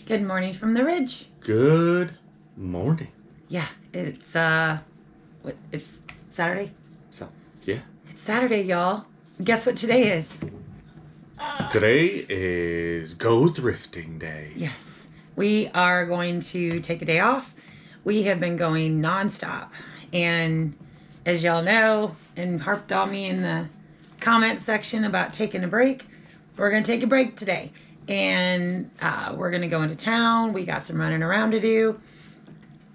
Good morning from the ridge. Good morning. Yeah, it's it's Saturday. So, yeah. It's Saturday, y'all. Guess what today is? Today is Go Thrifting Day. Yes. We are going to take a day off. We have been going nonstop. And as y'all know, and harped on me in the comment section about taking a break, we're going to take a break today. And we're going to go into town. We got some running around to do.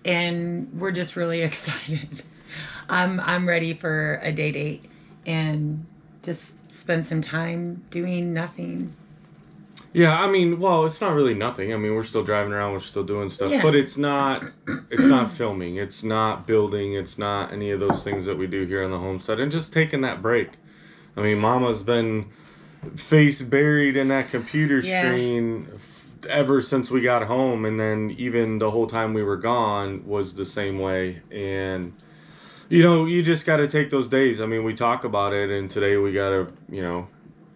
And we're just really excited. I'm ready for a day date and just spend some time doing nothing. Yeah, I mean, well, it's not really nothing. I mean, we're still driving around, we're still doing stuff, Yeah. but it's not filming, it's not building, it's not any of those things that we do here on the homestead, and just taking that break. I mean, Mama's been face buried in that computer screen ever since we got home, and then even the whole time we were gone was the same way. And you just got to take those days. I mean, we talk about it, and today we got to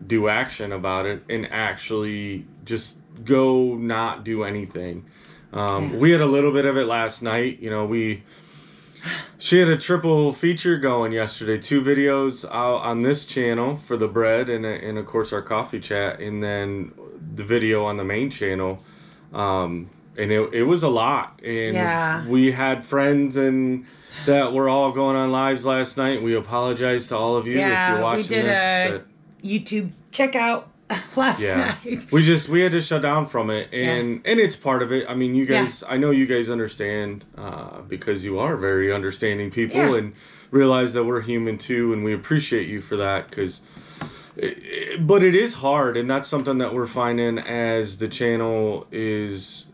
do action about it and actually just go not do anything. We had a little bit of it last night. She had a triple feature going yesterday, 2 videos out on this channel for the bread and of course our coffee chat, and then the video on the main channel. And it was a lot. And we had friends and that were all going on lives last night. We apologize to all of you if you're watching this. We did a YouTube checkout last night. We had to shut down from it, and it's part of it. I mean, you guys, I know you guys understand because you are very understanding people and realize that we're human too, and we appreciate you for that. But it is hard, and that's something that we're finding as the channel is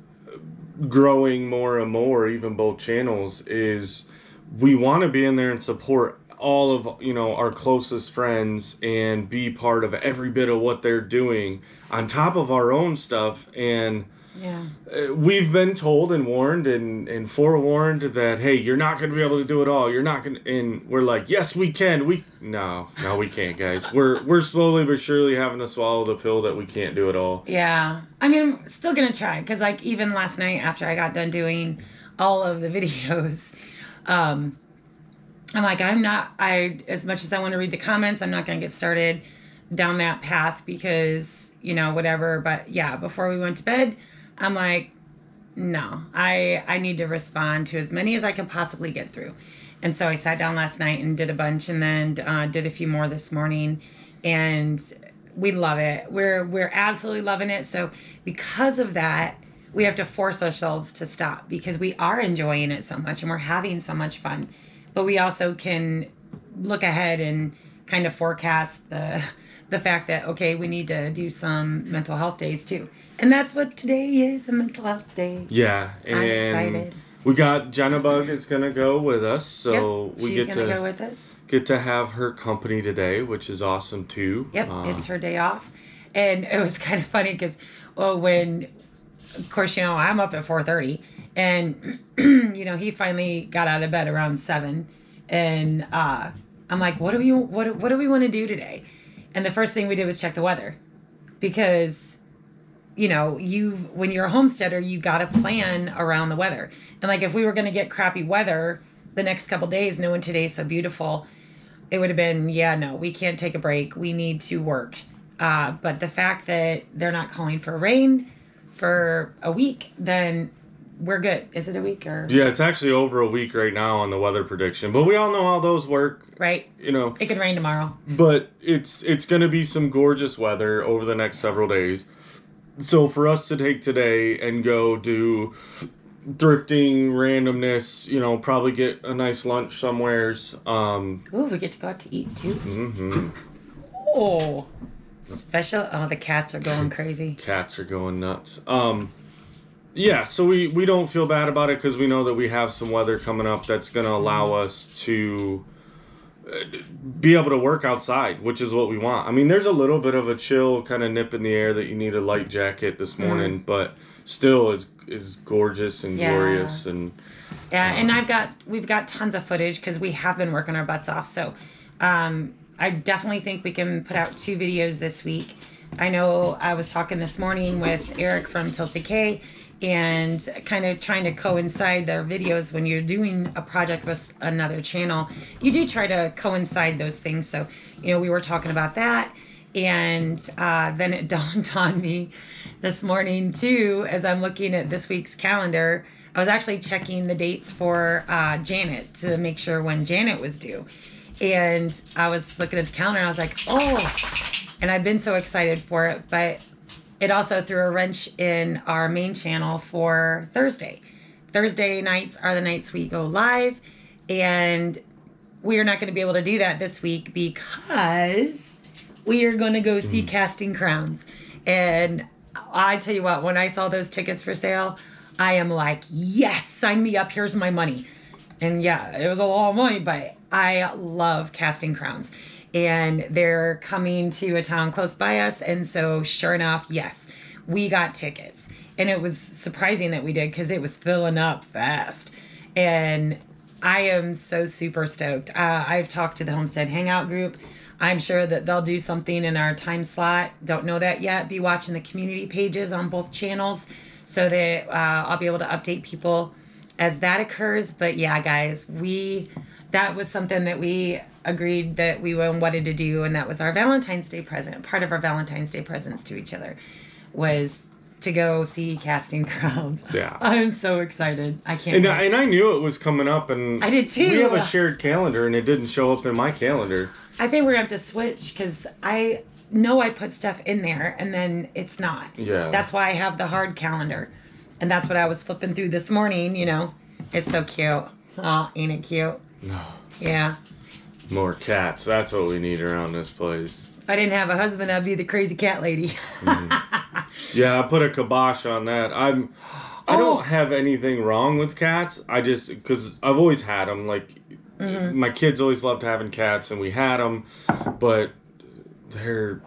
growing more and more. Even both channels, is we want to be in there and support all of our closest friends and be part of every bit of what they're doing on top of our own stuff. And we've been told and warned and forewarned that, hey, you're not going to be able to do it all, you're not going to, and we're like, yes we can. No we can't, guys. We're slowly but surely having to swallow the pill that we can't do it all. I mean, I'm still gonna try, because like even last night after I got done doing all of the videos, I'm like, as much as I want to read the comments, I'm not going to get started down that path because, whatever. But yeah, before we went to bed, I'm like, no, I need to respond to as many as I can possibly get through. And so I sat down last night and did a bunch, and then did a few more this morning, and we love it. We're absolutely loving it. So because of that, we have to force ourselves to stop because we are enjoying it so much and we're having so much fun. But we also can look ahead and kind of forecast the fact that, okay, we need to do some mental health days too. And that's what today is, a mental health day. Yeah. And I'm excited. We got Jenna Bug is going to go with us. So she's going to go with us. Get to have her company today, which is awesome too. Yep, it's her day off. And it was kind of funny because, when, of course, I'm up at 4:30. And, he finally got out of bed around 7. And I'm like, what do we want to do today? And the first thing we did was check the weather. Because, when you're a homesteader, you got to plan around the weather. And like if we were going to get crappy weather the next couple days, knowing today's so beautiful, it would have been, no, we can't take a break. We need to work. But the fact that they're not calling for rain for a week, then we're good. Is it a week or? Yeah, it's actually over a week right now on the weather prediction. But we all know how those work. Right. It could rain tomorrow. But it's going to be some gorgeous weather over the next several days. So for us to take today and go do thrifting, randomness, probably get a nice lunch somewheres. We get to go out to eat too. Mm-hmm. Oh, special. Oh, the cats are going crazy. Cats are going nuts. Yeah, so we don't feel bad about it because we know that we have some weather coming up that's going to allow us to be able to work outside, which is what we want. I mean, there's a little bit of a chill kind of nip in the air that you need a light jacket this morning, but still is gorgeous and glorious. And and we've got tons of footage because we have been working our butts off. So I definitely think we can put out 2 videos this week. I know I was talking this morning with Eric from Tilted K, and kind of trying to coincide their videos when you're doing a project with another channel. You do try to coincide those things. So, we were talking about that. And then it dawned on me this morning, too, as I'm looking at this week's calendar. I was actually checking the dates for Janet to make sure when Janet was due. And I was looking at the calendar and I was like, oh, and I've been so excited for it. But it also threw a wrench in our main channel for Thursday. Thursday nights are the nights we go live. And we are not going to be able to do that this week because we are going to go see Casting Crowns. And I tell you what, when I saw those tickets for sale, I am like, yes, sign me up. Here's my money. And yeah, it was a lot of money, but I love Casting Crowns. And they're coming to a town close by us. And so sure enough, yes, we got tickets. And it was surprising that we did because it was filling up fast. And I am so super stoked. I've talked to the Homestead Hangout group. I'm sure that they'll do something in our time slot. Don't know that yet. Be watching the community pages on both channels so that I'll be able to update people as that occurs. But yeah, guys, that was something that we agreed that we wanted to do, and that was our Valentine's Day present. Part of our Valentine's Day presents to each other was to go see Casting Crowns. Yeah. I'm so excited. I can't wait. And I knew it was coming up, and I did too. We have a shared calendar, and it didn't show up in my calendar. I think we're going to have to switch because I know I put stuff in there, and then it's not. Yeah. That's why I have the hard calendar. And that's what I was flipping through this morning, It's so cute. Oh, ain't it cute? No. Yeah. More cats. That's what we need around this place. If I didn't have a husband, I'd be the crazy cat lady. Yeah, I put a kibosh on that. I don't have anything wrong with cats. Because I've always had them. Like, my kids always loved having cats, and we had them. But they're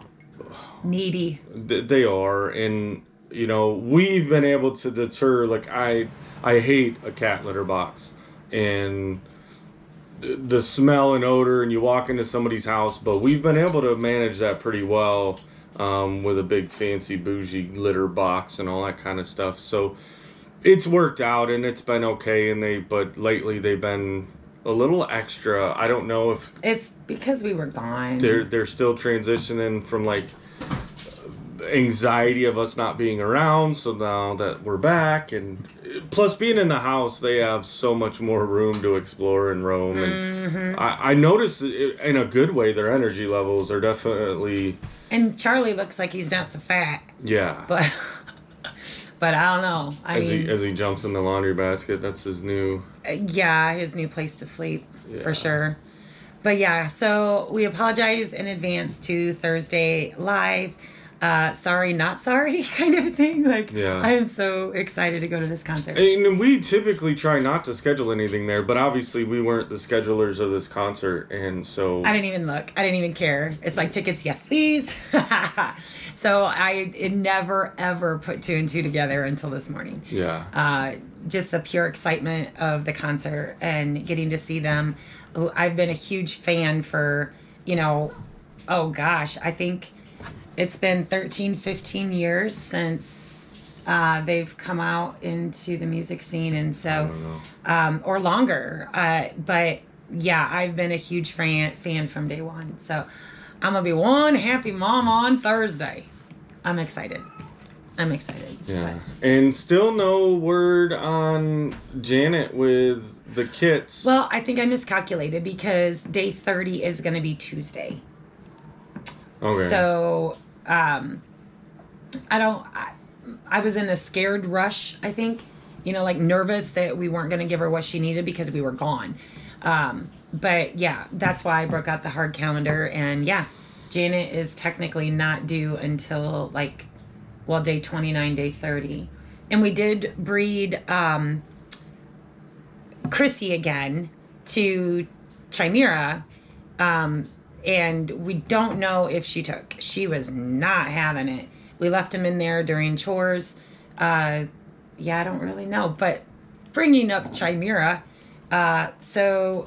needy. They are. And, we've been able to deter, like, I hate a cat litter box. And the smell and odor, and you walk into somebody's house, but we've been able to manage that pretty well with a big fancy bougie litter box and all that kind of stuff. So it's worked out and it's been okay. But lately they've been a little extra. I don't know if it's because we were gone. They're still transitioning from like anxiety of us not being around. So now that we're back, and plus being in the house, they have so much more room to explore and roam. And I notice in a good way, their energy levels are definitely. And Charlie looks like he's not so fat. Yeah. But I don't know. As he jumps in the laundry basket, that's his new. His new place to sleep for sure. But yeah, so we apologize in advance to Thursday Live. Sorry, not sorry kind of thing. Like, I am so excited to go to this concert. And we typically try not to schedule anything there, but obviously we weren't the schedulers of this concert, and so... I didn't even look. I didn't even care. It's like, tickets, yes, please. So I never, ever put two and two together until this morning. Yeah. Just the pure excitement of the concert and getting to see them. I've been a huge fan for, I think... It's been 13, 15 years since they've come out into the music scene, and so, or longer. But yeah, I've been a huge fan from day one. So I'm gonna be one happy mom on Thursday. I'm excited. Yeah, and still no word on Janet with the kits. Well, I think I miscalculated because day 30 is gonna be Tuesday. Okay. So, I was in a scared rush, I think, like nervous that we weren't going to give her what she needed because we were gone. But yeah, that's why I broke out the hard calendar. And yeah, Janet is technically not due until day 29, day 30. And we did breed, Chrissy again to Chimera, and we don't know if she took. She was not having it. We left him in there during chores. I don't really know. But bringing up Chimera, so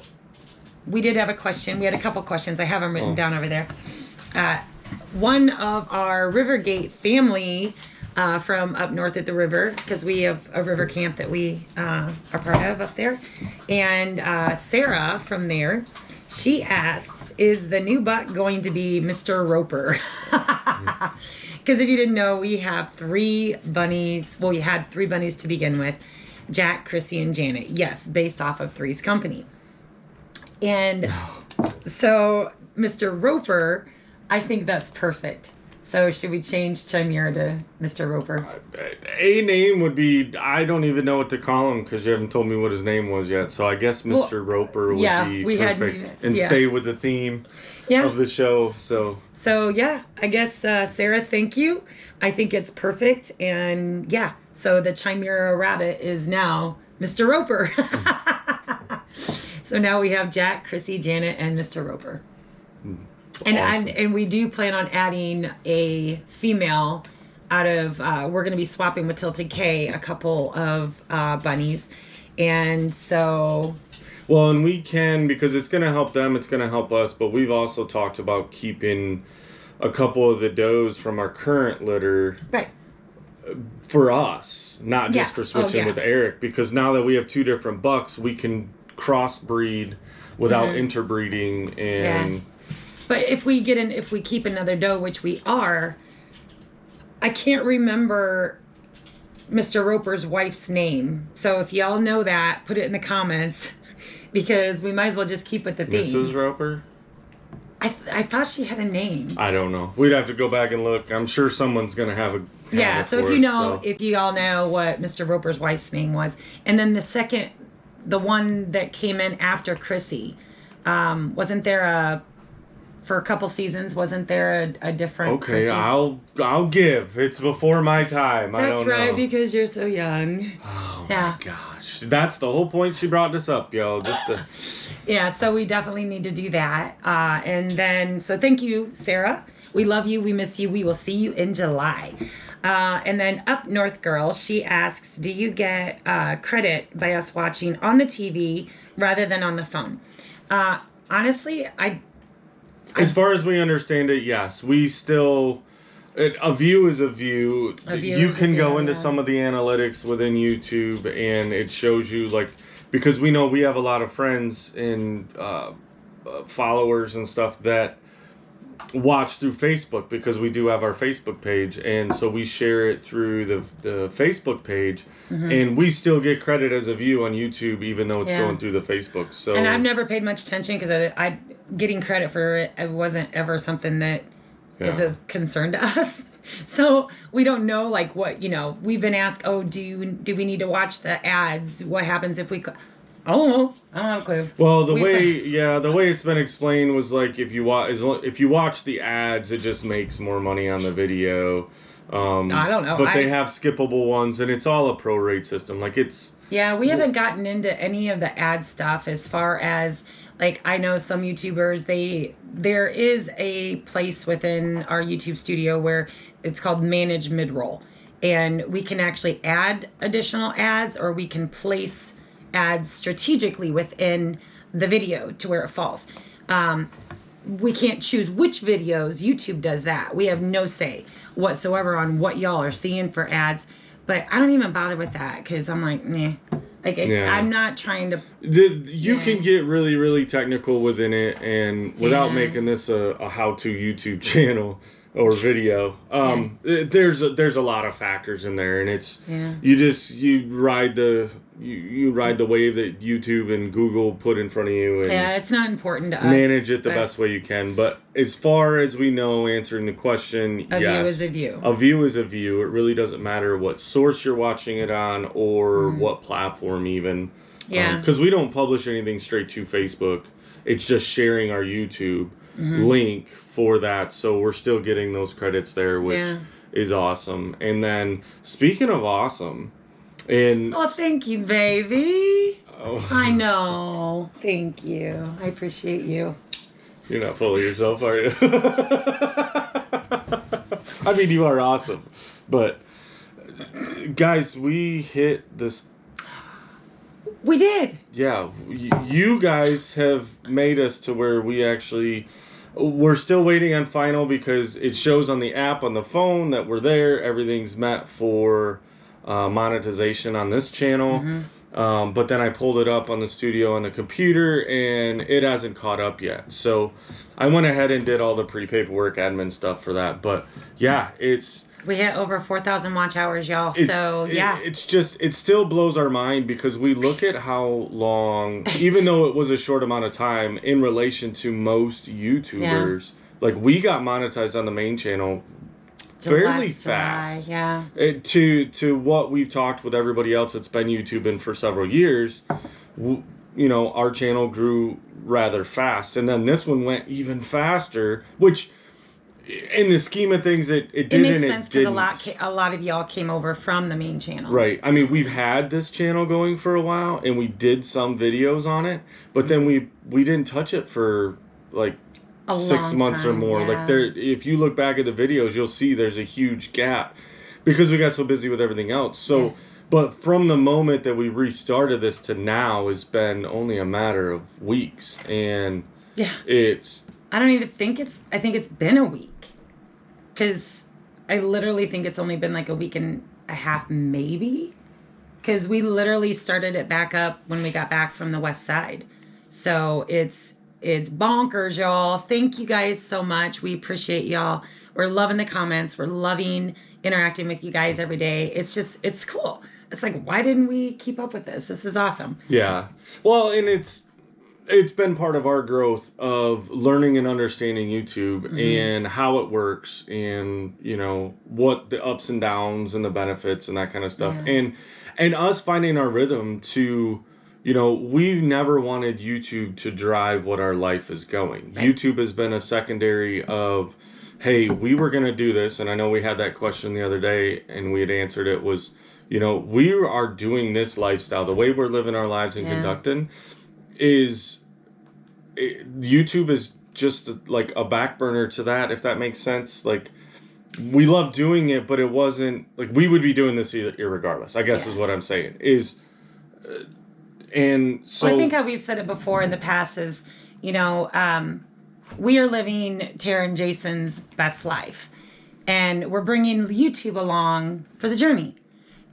we did have a question. We had a couple questions. I have them written down over there. one of our Rivergate family from up north at the river, because we have a river camp that we are part of up there. And Sarah from there, she asks, is the new buck going to be Mr. Roper? Because if you didn't know, we have 3 bunnies. Well, we had 3 bunnies to begin with. Jack, Chrissy, and Janet. Yes, based off of Three's Company. And so Mr. Roper, I think that's perfect. So should we change Chimera to Mr. Roper? A name would be, I don't even know what to call him because you haven't told me what his name was yet. So I guess Mr. Roper would be perfect and stay with the theme of the show. So yeah, I guess, Sarah, thank you. I think it's perfect. And yeah, so the Chimera rabbit is now Mr. Roper. So now we have Jack, Chrissy, Janet, and Mr. Roper. And awesome. And we do plan on adding a female out of, we're going to be swapping with Tilted K a couple of bunnies. And so... Well, and we can, because it's going to help them, it's going to help us, but we've also talked about keeping a couple of the does from our current litter for us, not just for switching with Eric, because now that we have 2 different bucks, we can crossbreed without interbreeding and... But if we keep another doe, which we are, I can't remember Mr. Roper's wife's name. So if y'all know that, put it in the comments, because we might as well just keep with the theme. Mrs. Roper? I thought she had a name. I don't know. We'd have to go back and look. I'm sure someone's going to have a... So if you all know what Mr. Roper's wife's name was. And then the one that came in after Chrissy, wasn't there for a couple seasons, wasn't there a different... Okay, Chrissy? I'll give. It's before my time. That's right, because you're so young. Oh my gosh. That's the whole point she brought this up, yo. Yeah, so we definitely need to do that. And then, so thank you, Sarah. We love you. We miss you. We will see you in July. And then Up North Girl, she asks, do you get credit by us watching on the TV rather than on the phone? Honestly, as far as we understand it, yes. We still... A view is a view. You can go into some of the analytics within YouTube, and it shows you, like... Because we know we have a lot of friends and followers and stuff that watch through Facebook, because we do have our Facebook page, and so we share it through the Facebook page, and we still get credit as a view on YouTube, even though it's going through the Facebook. So, and I've never paid much attention, because I getting credit for it wasn't ever something that is of concern to us. So we don't know, like, what, we've been asked, do we need to watch the ads? What happens if we... I don't have a clue. Well, the way it's been explained was, like, if you watch the ads, it just makes more money on the video. I don't know. But they have skippable ones, and it's all a prorate system. Like, it's... Yeah, we haven't gotten into any of the ad stuff as far as, like, I know some YouTubers, there is a place within our YouTube studio where it's called Manage Mid-Roll. And we can actually add additional ads, or we can place ads strategically within the video to where it falls. We can't choose which videos. YouTube does that. We have no say whatsoever on what y'all are seeing for ads. But I don't even bother with that, because I'm like, meh. Like, I'm not trying to... You can get really, really technical within it, and without making this a how-to YouTube channel or video, there's a lot of factors in there, and it's you ride the wave that YouTube and Google put in front of you, and it's not important to us. Manage it the best way you can. But as far as we know, answering the question, a view is a view. A view is a view. It really doesn't matter what source you're watching it on, or what platform even. Yeah. Because we don't publish anything straight to Facebook. It's just sharing our YouTube link for that, so we're still getting those credits there, which is awesome. And then, speaking of awesome, thank you, baby. I know. Thank you. I appreciate you. You're not full of yourself, are you? I mean, you are awesome, but guys, we hit this. We did. Yeah, you guys have made us to where we actually we're still waiting on final because it shows on the app on the phone that we're there. Everything's met for monetization on this channel. But then I pulled it up on the studio on the computer and it hasn't caught up yet. So I went ahead and did all the pre-paperwork admin stuff for that. But yeah, we hit over 4,000 watch hours, y'all. So yeah, it's just, it still blows our mind because we look at how long, even though it was a short amount of time in relation to most YouTubers, like we got monetized on the main channel fairly fast. Yeah. To what we've talked with everybody else that's been YouTubing for several years, our channel grew rather fast. And then this one went even faster, which in the scheme of things, it didn't. It makes sense because a lot of y'all came over from the main channel. Right. I mean, we've had this channel going for a while, and we did some videos on it, but then we didn't touch it for like 6 months or more. Like if you look back at the videos, you'll see there's a huge gap because we got so busy with everything else. So, but from the moment that we restarted this to now has been only a matter of weeks, and I don't even think I think it's been a week. Because I literally think it's only been like a week and a half, maybe. Because we literally started it back up when we got back from the west side. So it's bonkers, y'all. Thank you guys so much. We appreciate y'all. We're loving the comments. We're loving interacting with you guys every day. It's cool. It's like, why didn't we keep up with this? This is awesome. Yeah. Well, and it's been part of our growth of learning and understanding YouTube and how it works and, what the ups and downs and the benefits and that kind of stuff. Yeah. And us finding our rhythm to, we never wanted YouTube to drive what our life is going. Right. YouTube has been a secondary of, hey, we were going to do this. And I know we had that question the other day and we had answered it was, we are doing this lifestyle. The way we're living our lives and conducting YouTube is just like a back burner to that, if that makes sense. Like, we love doing it, but it wasn't like we would be doing this irregardless, I guess is what I'm saying. And so I think how we've said it before in the past is, we are living Tara and Jason's best life, and we're bringing YouTube along for the journey.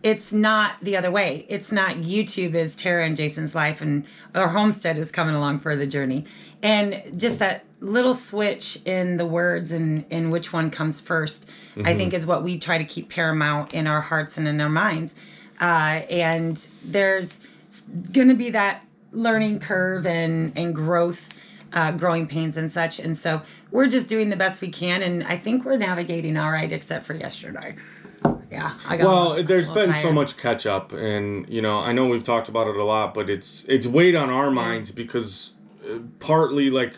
It's not the other way. It's not YouTube is Tara and Jason's life and our homestead is coming along for the journey. And just that little switch in the words and in which one comes first, I think is what we try to keep paramount in our hearts and in our minds. And there's going to be that learning curve and growth, growing pains and such. And so we're just doing the best we can. And I think we're navigating all right, except for yesterday. Yeah, there's been so much catch up, and I know we've talked about it a lot, but it's weighed on our minds because partly like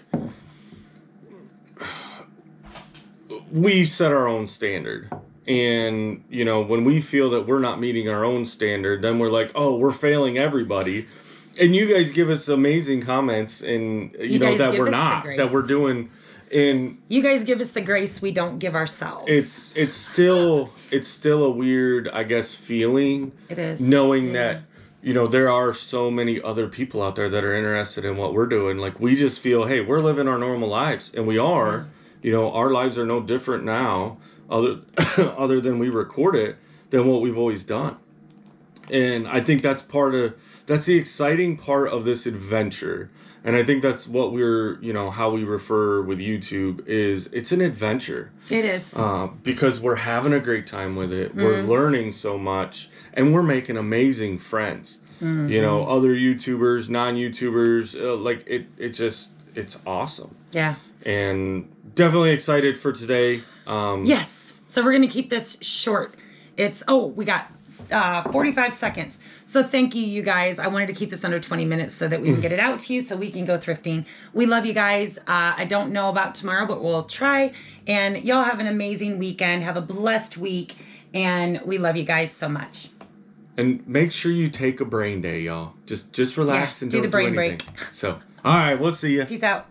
we set our own standard, and when we feel that we're not meeting our own standard, then we're like, oh, we're failing everybody, and you guys give us amazing comments, and that we're not, that we're doing. And you guys give us the grace we don't give ourselves. It's still a weird, I guess, feeling. It is. Knowing that, there are so many other people out there that are interested in what we're doing. Like, we just feel, hey, we're living our normal lives. And we are. Yeah. Our lives are no different now, other than we record it, than what we've always done. And I think that's the exciting part of this adventure. And I think that's what we're, how we refer with YouTube is it's an adventure. It is. Because we're having a great time with it. We're learning so much. And we're making amazing friends. Other YouTubers, non-YouTubers. It's awesome. Yeah. And definitely excited for today. Yes. So we're going to keep this short. We got 45 seconds. So thank you guys. I wanted to keep this under 20 minutes so that we can get it out to you so we can go thrifting. We love you guys. I don't know about tomorrow, but we'll try. And y'all have an amazing weekend. Have a blessed week. And we love you guys so much. And make sure you take a brain day, y'all. Just relax and do don't the brain do anything. break. So, all right, we'll see you. Peace out.